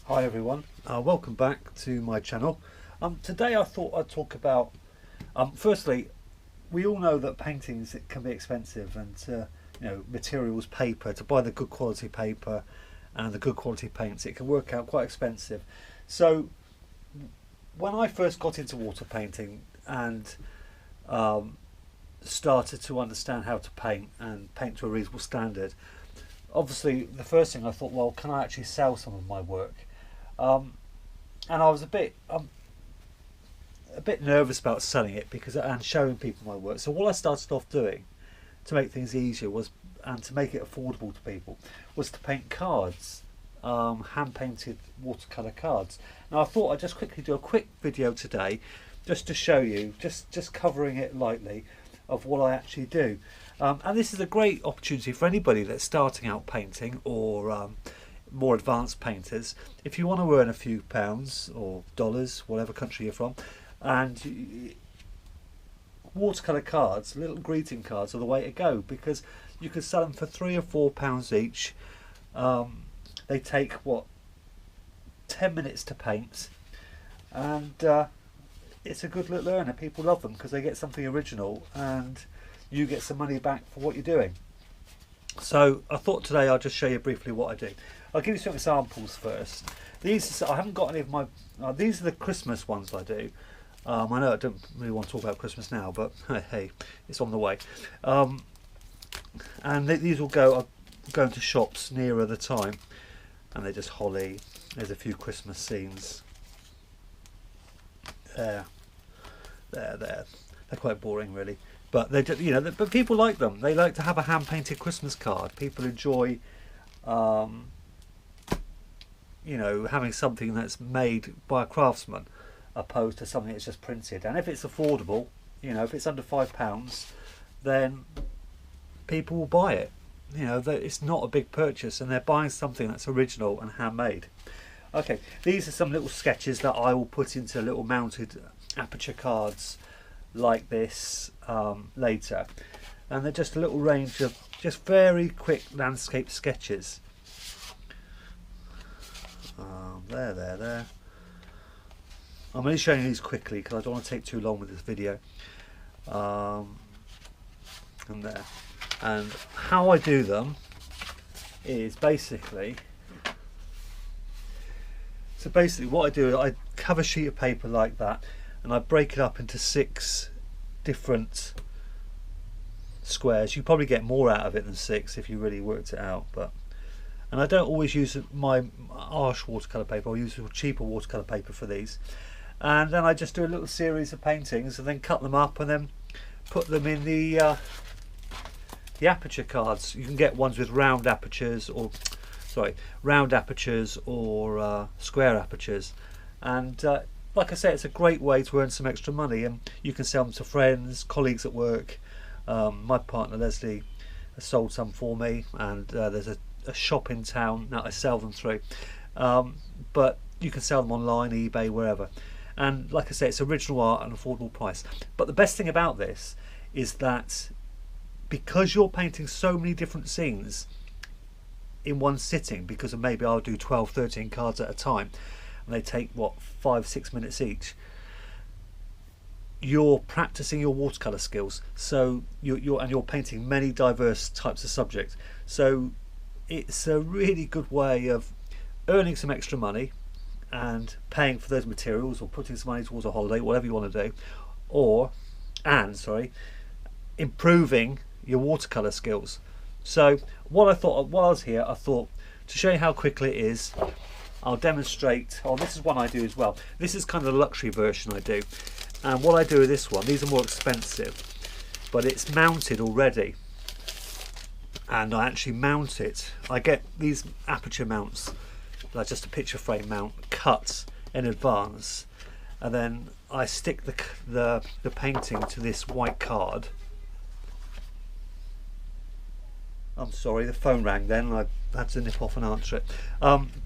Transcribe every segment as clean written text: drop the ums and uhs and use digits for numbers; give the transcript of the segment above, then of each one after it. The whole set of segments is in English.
Hi everyone, welcome back to my channel. Today I thought I'd talk about, firstly, we all know that paintings it can be expensive, and materials, paper, to buy the good quality paper and the good quality paints, it can work out quite expensive. So when I first got into water painting and started to understand how to paint and paint to a reasonable standard, obviously the first thing I thought, well, can I actually sell some of my work? And I was a bit nervous about selling it and showing people my work. So what I started off doing to make things easier and to make it affordable to people, was to paint cards, hand painted watercolor cards. Now I thought I'd just quickly do a quick video today, just to show you, just covering it lightly, of what I actually do. And this is a great opportunity for anybody that's starting out painting, or more advanced painters. If you want to earn a few pounds or dollars, whatever country you're from, and watercolor cards, little greeting cards, are the way to go, because you can sell them for £3 or £4 each. They take, what, 10 minutes to paint, and it's a good little earner. People love them because they get something original and you get some money back for what you're doing. So I thought today I'll just show you briefly what I do. I'll give you some examples first. I haven't got any of my, these are the Christmas ones I do. I know I don't really want to talk about Christmas now, but hey, it's on the way. And these will go into shops nearer the time, and they're just holly. There's a few Christmas scenes. There. They're quite boring, really, but they just, but people like them. They like to have a hand-painted Christmas card. People enjoy, having something that's made by a craftsman, opposed to something that's just printed. And if it's affordable, if it's under £5, then people will buy it. It's not a big purchase, and they're buying something that's original and handmade. Okay, these are some little sketches that I will put into little mounted aperture cards like this later, and they're just a little range of just very quick landscape sketches. There. I'm only showing you these quickly because I don't want to take too long with this video. And there. And how I do them is basically, what I do is I cover a sheet of paper like that, and I break it up into 6 different squares. You probably get more out of it than 6 if you really worked it out. And I don't always use my harsh watercolor paper. I'll use cheaper watercolor paper for these. And then I just do a little series of paintings, and then cut them up, and then put them in the aperture cards. You can get ones with round apertures, or square apertures. And like I say, it's a great way to earn some extra money, and you can sell them to friends, colleagues at work. My partner Leslie has sold some for me, and there's a shop in town that I sell them through. But you can sell them online, eBay, wherever. And like I say, it's original art at an affordable price. But the best thing about this is that because you're painting so many different scenes in one sitting, because maybe I'll do 12, 13 cards at a time, and they take, what, 5-6 minutes each, you're practicing your watercolor skills. So you're painting many diverse types of subjects. So it's a really good way of earning some extra money and paying for those materials, or putting some money towards a holiday, whatever you want to do, improving your watercolor skills. So what I thought, while I was here, I thought to show you how quickly it is, I'll demonstrate. This is one I do as well. This is kind of the luxury version I do. And what I do with this one, these are more expensive, but it's mounted already. And I actually mount it. I get these aperture mounts, like just a picture frame mount, cut in advance, and then I stick the painting to this white card. I'm sorry, the phone rang then, and I had to nip off and answer it.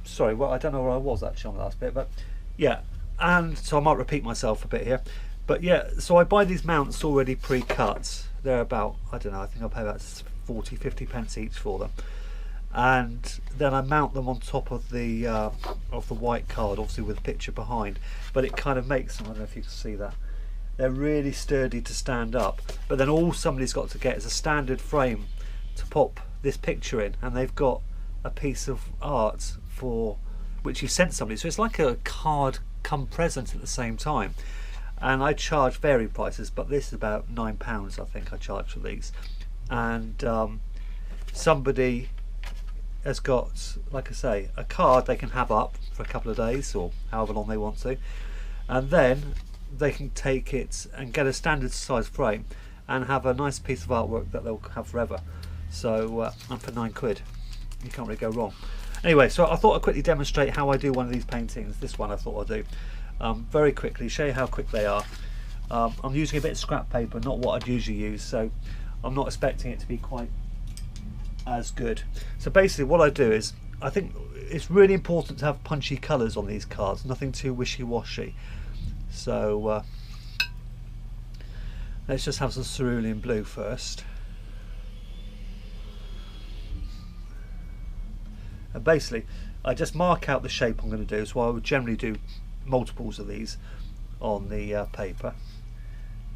Sorry, well, I don't know where I was actually on the last bit, but yeah, and so I might repeat myself a bit here. But yeah, so I buy these mounts already pre-cut. They're about, I don't know, I think I'll pay about 40-50 pence each for them. and then I mount them on top of the white card, obviously with a picture behind. But it kind of makes them, I don't know if you can see that, they're really sturdy to stand up. But then all somebody's got to get is a standard frame to pop this picture in, and they've got a piece of art for which you sent somebody. So it's like a card come present at the same time. And I charge varied prices, but this is about £9 I think I charge for these. And somebody has got, like I say, a card they can have up for a couple of days or however long they want to, and then they can take it and get a standard size frame and have a nice piece of artwork that they'll have forever. So and for £9 you can't really go wrong. Anyway, so I thought I'd quickly demonstrate how I do one of these paintings. This one I thought I'd do very quickly, show you how quick they are. I'm using a bit of scrap paper, not what I'd usually use, so I'm not expecting it to be quite as good. So basically what I do is, I think it's really important to have punchy colours on these cards, nothing too wishy-washy. So let's just have some cerulean blue first. And basically I just mark out the shape I'm going to do, so I would generally do multiples of these on the paper,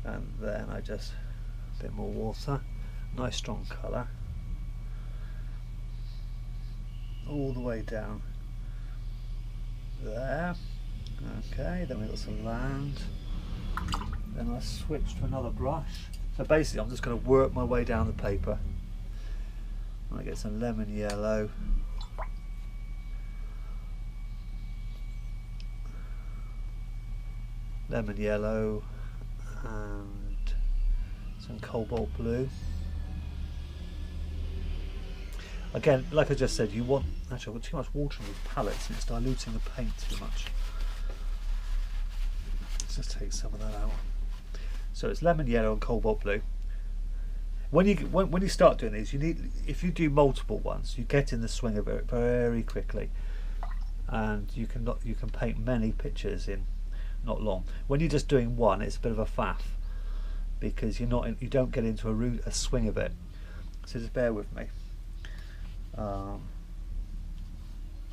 and then I just a bit more water, nice strong colour all the way down there. Okay, then we've got some land, then I switch to another brush. So basically I'm just going to work my way down the paper. I get some lemon yellow, and some cobalt blue. Again, like I just said, you want, actually I've got too much water in these palettes and it's diluting the paint too much. Let's just take some of that out. So it's lemon yellow and cobalt blue. When you start doing these, you need, if you do multiple ones, you get in the swing of it very quickly, and you can paint many pictures in not long. When you're just doing one, it's a bit of a faff because you don't get into a swing of it. So just bear with me. I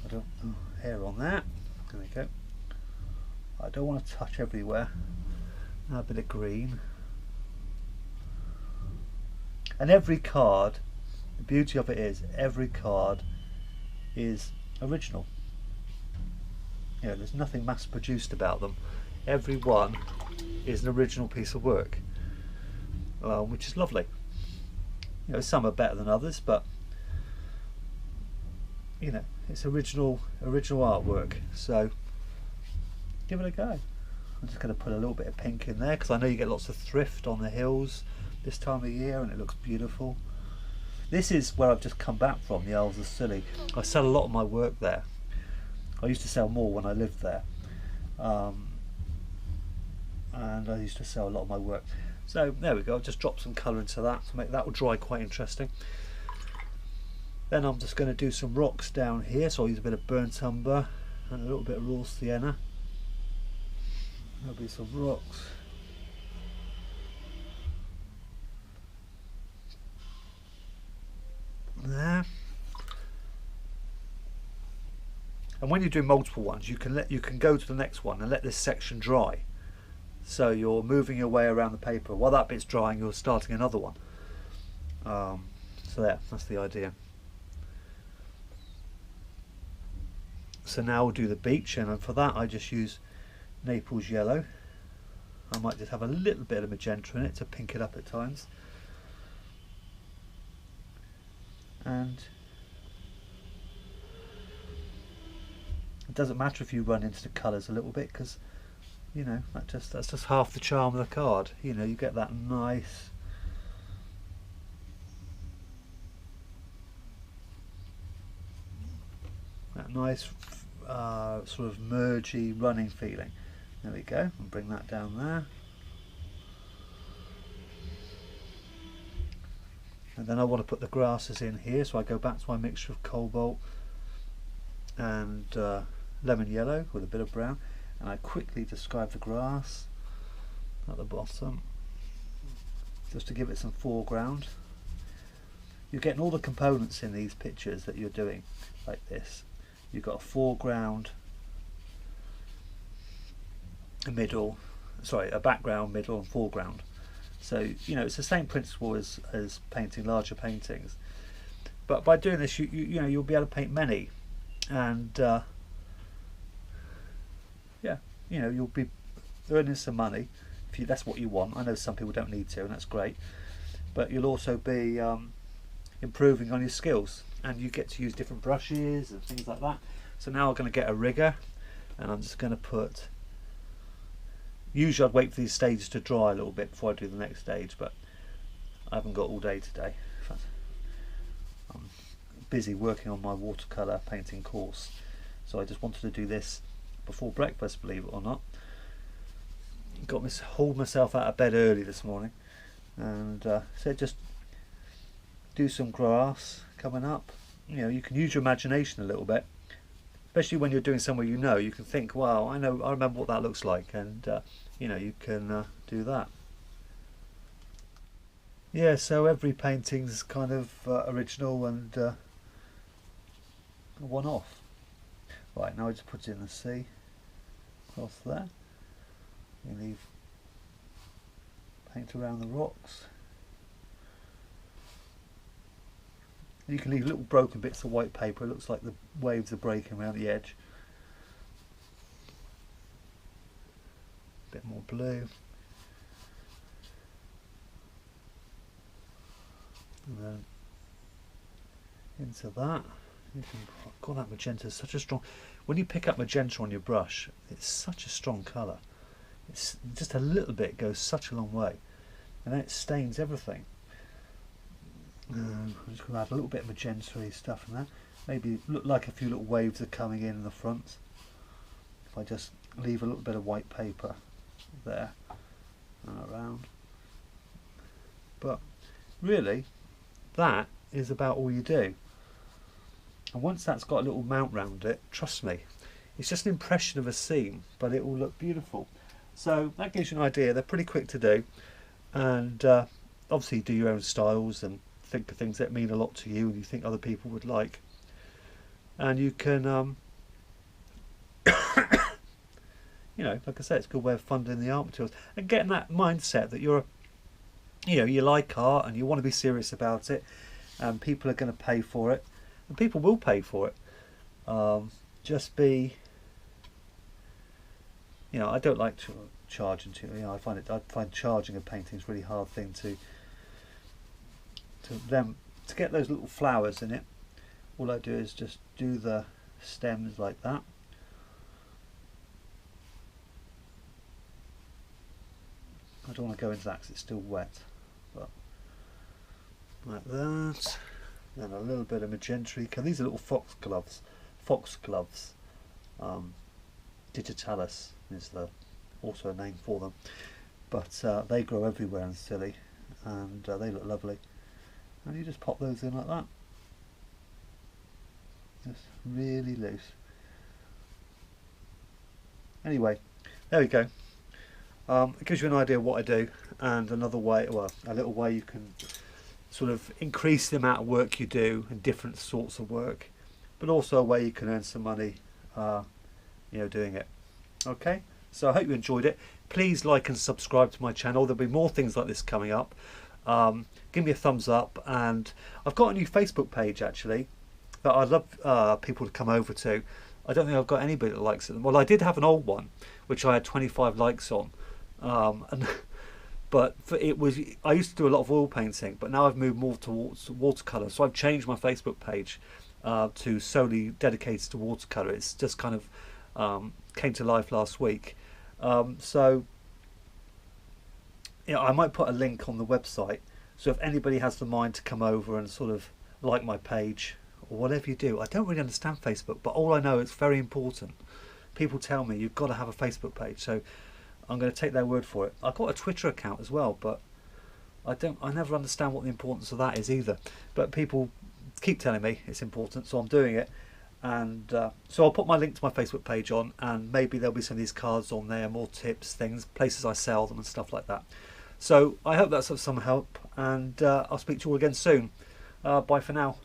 don't hair on that. There we go. I don't want to touch everywhere. Now a bit of green. And every card, the beauty of it is every card is original. You know, there's nothing mass produced about them. Every one is an original piece of work, which is lovely. You know, some are better than others, but you know, it's original artwork. So give it a go. I'm just going to put a little bit of pink in there because I know you get lots of thrift on the hills this time of year, and it looks beautiful. This is where I've just come back from, the Isles of Scilly. I sell a lot of my work there. I used to sell more when I lived there, and I used to sell a lot of my work. So there we go, I've just dropped some colour into that to make that will dry quite interesting. Then I'm just going to do some rocks down here, so I'll use a bit of burnt umber and a little bit of raw sienna. There'll be some rocks. There. And when you do multiple ones, you can go to the next one and let this section dry. So you're moving your way around the paper. While that bit's drying, you're starting another one. So there, that's the idea. So now we'll do the beach, and for that I just use Naples yellow. I might just have a little bit of magenta in it to pink it up at times. And it doesn't matter if you run into the colours a little bit, because you know that's just half the charm of the card. You know, you get that nice sort of mergy running feeling. There we go, and bring that down there. And then I want to put the grasses in here, so I go back to my mixture of cobalt and lemon yellow with a bit of brown, and I quickly describe the grass at the bottom just to give it some foreground. you're getting all the components in these pictures that you're doing like this. You've got a foreground, a middle, sorry, a background, middle and foreground. So, you know, it's the same principle as painting larger paintings. But by doing this, you know, you'll be able to paint many. And, yeah, you know, you'll be earning some money if that's what you want. I know some people don't need to, and that's great. But you'll also be improving on your skills. And you get to use different brushes and things like that. So now I'm going to get a rigger, and I'm just going to put... Usually I'd wait for these stages to dry a little bit before I do the next stage, but I haven't got all day today. In fact, I'm busy working on my watercolour painting course, so I just wanted to do this before breakfast, believe it or not. Hauled myself out of bed early this morning, and said just do some grass coming up. You know, you can use your imagination a little bit, especially when you're doing somewhere you know. You can think, wow, I remember what that looks like, and you know, you can do that. Yeah, so every painting's kind of original and a one-off. Right, now I just put it in the sea across there. You leave paint around the rocks. You can leave little broken bits of white paper. It looks like the waves are breaking around the edge. A bit more blue. And then into that. You can, oh God, that magenta is such a strong... When you pick up magenta on your brush, it's such a strong colour. It's just a little bit goes such a long way. And then it stains everything. I'm just going to add a little bit of magenta-y stuff in there. Maybe look like a few little waves are coming in the front. If I just leave a little bit of white paper there and around. But really, that is about all you do. And once that's got a little mount round it, trust me, it's just an impression of a scene, but it will look beautiful. So that gives you an idea. They're pretty quick to do, and obviously do your own styles and think of things that mean a lot to you and you think other people would like. And you can, you know, like I said, it's a good way of funding the art materials and getting that mindset that you're, you know, you like art and you want to be serious about it, and people are going to pay for it, and people will pay for it. Just be, you know, I don't like to charge into, you know, I find charging a painting is a really hard thing to get those little flowers in it. All I do is just do the stems like that. I don't want to go into that because it's still wet, but like that. Then a little bit of magenta. These are little foxgloves. Digitalis is also a name for them, but they grow everywhere in Scilly, and they look lovely. And you just pop those in like that, just really loose. Anyway, there we go. It gives you an idea of what I do, and another way, well, a little way you can sort of increase the amount of work you do and different sorts of work, but also a way you can earn some money, you know, doing it. Okay, so I hope you enjoyed it. Please like and subscribe to my channel. There'll be more things like this coming up. Give me a thumbs up, and I've got a new Facebook page actually that I'd love people to come over to. I don't think I've got anybody that likes it. Well, I did have an old one which I had 25 likes on, but I used to do a lot of oil painting, but now I've moved more towards watercolor, so I've changed my Facebook page to solely dedicated to watercolor. It's just kind of came to life last week, so yeah, I might put a link on the website, so if anybody has the mind to come over and sort of like my page or whatever you do. I don't really understand Facebook, but all I know is very important. People tell me you've got to have a Facebook page, so I'm going to take their word for it. I've got a Twitter account as well, but I never understand what the importance of that is either, but people keep telling me it's important, so I'm doing it. And so I'll put my link to my Facebook page on, and maybe there'll be some of these cards on there, more tips, things, places I sell them and stuff like that. So I hope that's of some help, and I'll speak to you all again soon. Bye for now.